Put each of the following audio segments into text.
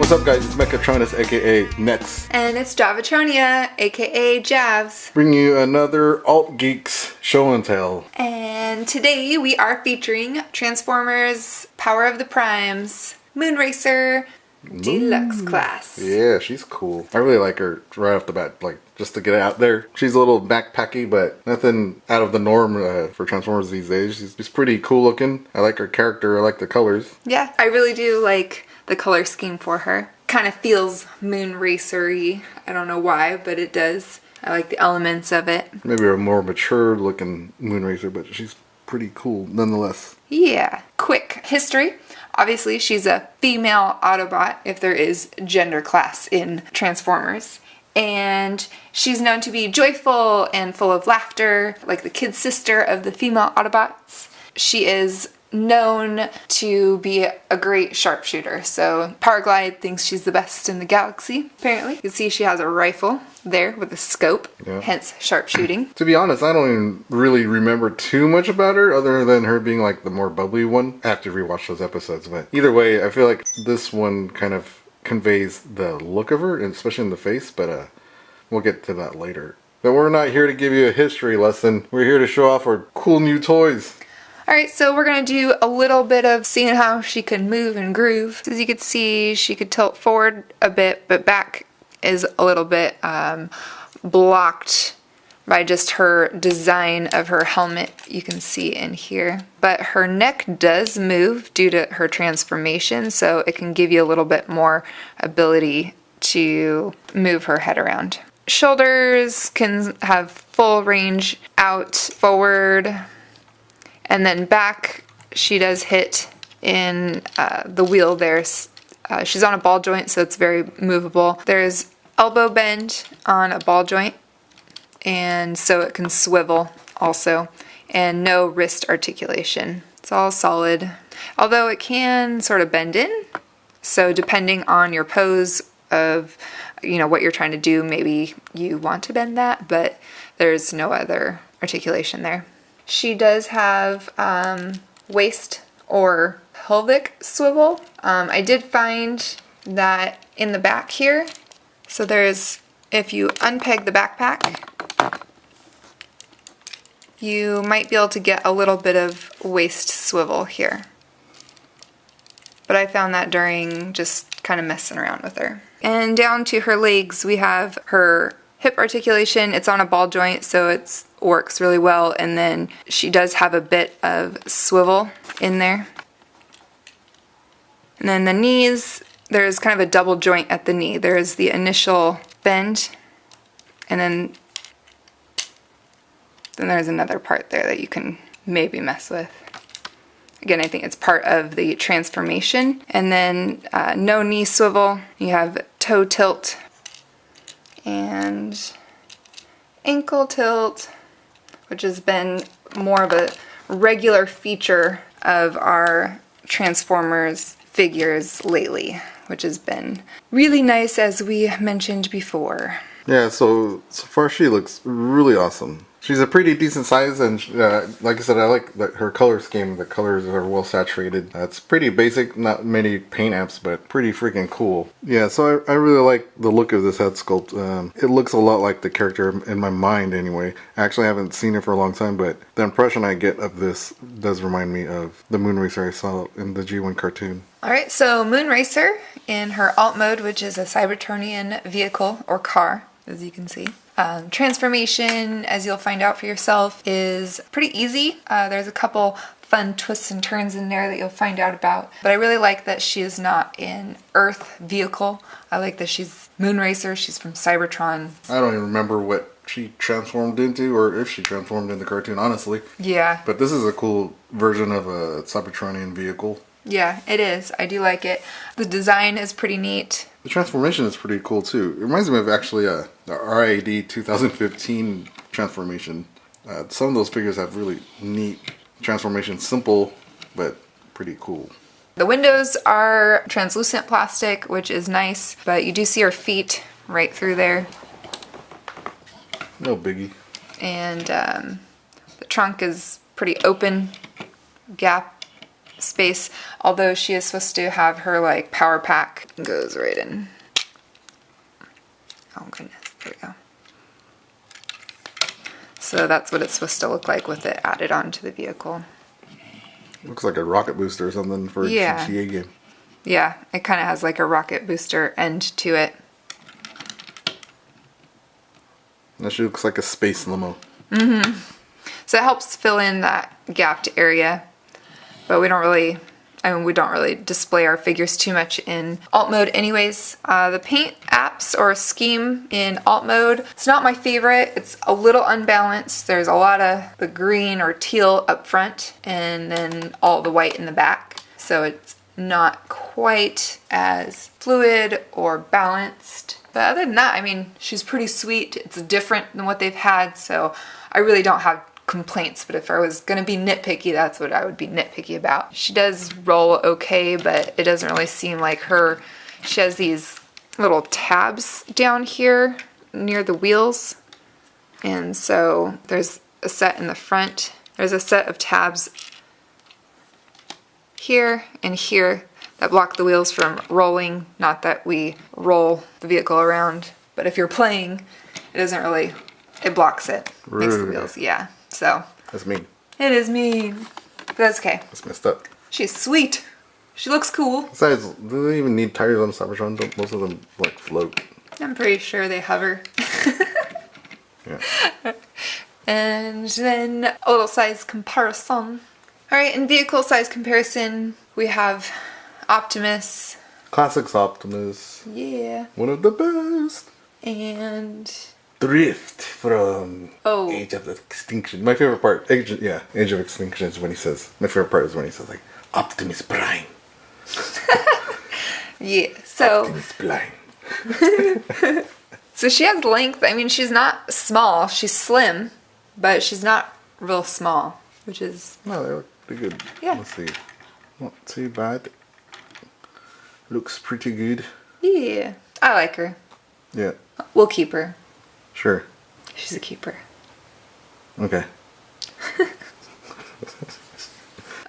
What's up guys, it's Mechatronus aka Nex. And it's Javatronia aka Javs. Bringing you another Alt.Geeks show and tell. And today we are featuring Transformers Power of the Primes, Moonracer, Deluxe Class. Yeah, she's cool. I really like her right off the bat, like just to get it out there. She's a little backpacky, but nothing out of the norm for Transformers these days. She's pretty cool looking. I like her character, I like the colors. Yeah, I really do like the color scheme for her. Kind of feels Moonracer-y. I don't know why, but it does. I like the elements of it. Maybe a more mature looking Moonracer, but she's pretty cool nonetheless. Yeah. Quick history. Obviously, she's a female Autobot, if there is gender class in Transformers. And she's known to be joyful and full of laughter, like the kid sister of the female Autobots. She is known to be a great sharpshooter. So Powerglide thinks she's the best in the galaxy, apparently. You can see she has a rifle there with a scope, hence sharpshooting. To be honest, I don't even really remember too much about her other than her being like the more bubbly one after rewatch those episodes. But either way, I feel like this one kind of conveys the look of her, and especially in the face, but we'll get to that later. But we're not here to give you a history lesson. We're here to show off our cool new toys. Alright, so we're going to do a little bit of seeing how she can move and groove. As you can see, she could tilt forward a bit, but back is a little bit blocked by just her design of her helmet, you can see in here. But her neck does move due to her transformation, so it can give you a little bit more ability to move her head around. Shoulders can have full range out, forward, and then back, she does hit in the wheel there. She's on a ball joint, so it's very movable. There's elbow bend on a ball joint, and so it can swivel also. And no wrist articulation. It's all solid. Although it can sort of bend in, so depending on your pose of, you know, what you're trying to do, maybe you want to bend that, but there's no other articulation there. She does have waist or pelvic swivel. I did find that in the back here, so there's, if you unpeg the backpack, you might be able to get a little bit of waist swivel here. But I found that during just kind of messing around with her. And down to her legs, we have her hip articulation. It's on a ball joint, so it works really well. And then she does have a bit of swivel in there. And then the knees, there's kind of a double joint at the knee. There's the initial bend, and then there's another part there that you can maybe mess with. Again, I think it's part of the transformation. And then no knee swivel. You have toe tilt and ankle tilt, which has been more of a regular feature of our Transformers figures lately, which has been really nice, as we mentioned before. Yeah, so far she looks really awesome. She's a pretty decent size, and like I said, I like her color scheme. The colors are well saturated. It's pretty basic, not many paint apps, but pretty freaking cool. Yeah, so I really like the look of this head sculpt. It looks a lot like the character in my mind anyway. I actually haven't seen it for a long time, but the impression I get of this does remind me of the Moonracer I saw in the G1 cartoon. Alright, so Moonracer in her alt mode, which is a Cybertronian vehicle or car, as you can see. Transformation, as you'll find out for yourself, is pretty easy. There's a couple fun twists and turns in there that you'll find out about. But I really like that she is not an Earth vehicle. I like that she's Moonracer, she's from Cybertron. I don't even remember what she transformed into, or if she transformed in the cartoon, honestly. Yeah. But this is a cool version of a Cybertronian vehicle. Yeah, it is. I do like it. The design is pretty neat. The transformation is pretty cool too. It reminds me of actually the RID 2015 transformation. Some of those figures have really neat transformation, simple but pretty cool. The windows are translucent plastic, which is nice, but you do see her feet right through there. No biggie. And the trunk is pretty open, gap space, although she is supposed to have her like power pack goes right in. Oh goodness, there we go. So that's what it's supposed to look like with it added onto the vehicle. Looks like a rocket booster or something for a GTA game. Yeah, it kind of has like a rocket booster end to it. That she looks like a space limo. Mm-hmm. So it helps fill in that gapped area, but we don't really display our figures too much in alt mode anyways. The paint apps or scheme in alt mode, it's not my favorite. It's a little unbalanced. There's a lot of the green or teal up front and then all the white in the back. So it's not quite as fluid or balanced. But other than that, I mean, she's pretty sweet. It's different than what they've had, so I really don't have complaints, but if I was going to be nitpicky, that's what I would be nitpicky about. She does roll okay, but it doesn't really seem like her. She has these little tabs down here near the wheels, and so there's a set in the front. There's a set of tabs here and here that block the wheels from rolling. Not that we roll the vehicle around, but if you're playing, it doesn't really, it blocks it. Makes the wheels, yeah. So that's mean. It is mean. But that's okay. That's messed up. She's sweet. She looks cool. Besides, do they even need tires on Cybertron? Don't most of them like float? I'm pretty sure they hover. Yeah. And then a little size comparison. Alright, in vehicle size comparison, we have Optimus. Classics Optimus. Yeah. One of the best. And Drift from Age of Extinction. My favorite part, Age of Extinction is when he says, my favorite part is when he says like, Optimus Prime. Yeah, so. Optimus Prime. So she has length. I mean, she's not small. She's slim, but she's not real small, which is. No, they look pretty good. Yeah. Let's see. Not too bad. Looks pretty good. Yeah. I like her. Yeah. We'll keep her. Sure. She's a keeper. Okay.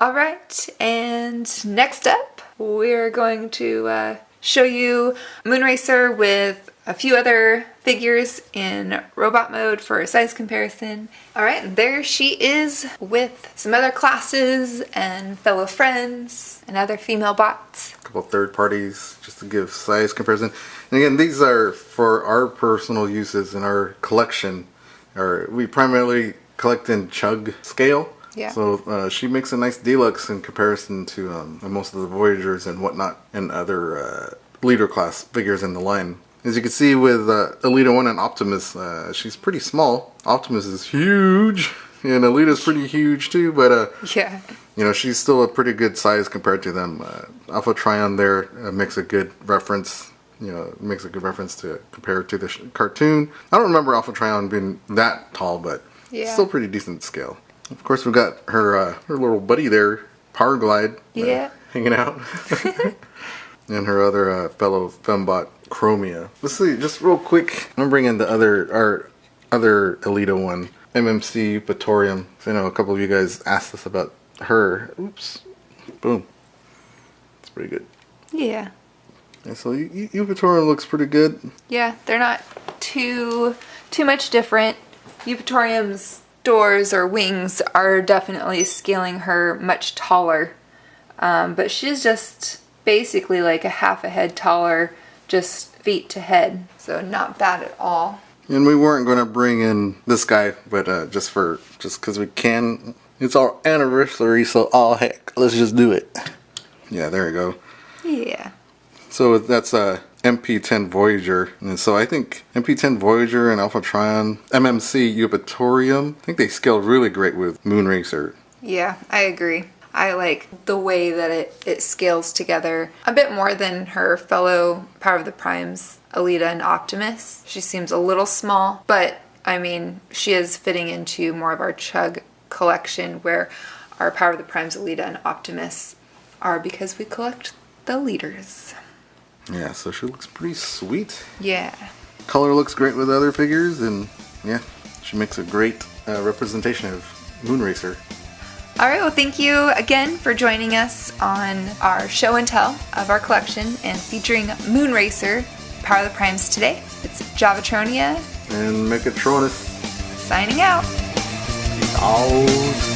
Alright, and next up, we're going to show you Moonracer with a few other figures in robot mode for a size comparison. Alright, there she is with some other classes and fellow friends and other female bots. A couple third parties just to give size comparison. And again, these are for our personal uses in our collection. We primarily collect in chug scale. Yeah. So she makes a nice deluxe in comparison to most of the Voyagers and whatnot and other leader class figures in the line. As you can see with Alita 1 and Optimus, she's pretty small. Optimus is huge, and Alita's pretty huge too, but yeah. You know, she's still a pretty good size compared to them. Alpha Trion there makes a good reference. You know, makes a good reference to compare to the cartoon. I don't remember Alpha Trion being that tall, but still pretty decent scale. Of course, we've got her little buddy there, Power Glide, hanging out. And her other fellow fembot, Chromia. Let's see, just real quick, I'm bringing the our other Alita one, MMC Eupatorium. So I know a couple of you guys asked us about her. Oops. Boom. It's pretty good. Yeah. And so Eupatorium looks pretty good. Yeah, they're not too much different. Eupatorium's doors or wings are definitely scaling her much taller. But she's just basically like a half a head taller, just feet to head. So not bad at all. And we weren't going to bring in this guy, but just because we can. It's our anniversary, so heck, let's just do it. Yeah, there we go. Yeah. So that's MP10 Voyager, and so I think MP10 Voyager and Alpha Trion, MMC Eupatorium, I think they scale really great with Moonracer. Yeah, I agree. I like the way that it scales together a bit more than her fellow Power of the Primes, Alita and Optimus. She seems a little small, but I mean, she is fitting into more of our Chug collection where our Power of the Primes, Alita and Optimus are because we collect the leaders. Yeah, so she looks pretty sweet. Yeah. Color looks great with other figures, and yeah, she makes a great representation of Moonracer. All right, well, thank you again for joining us on our show and tell of our collection and featuring Moonracer, Power of the Primes today. It's Javatronia and Megatronus signing out. out.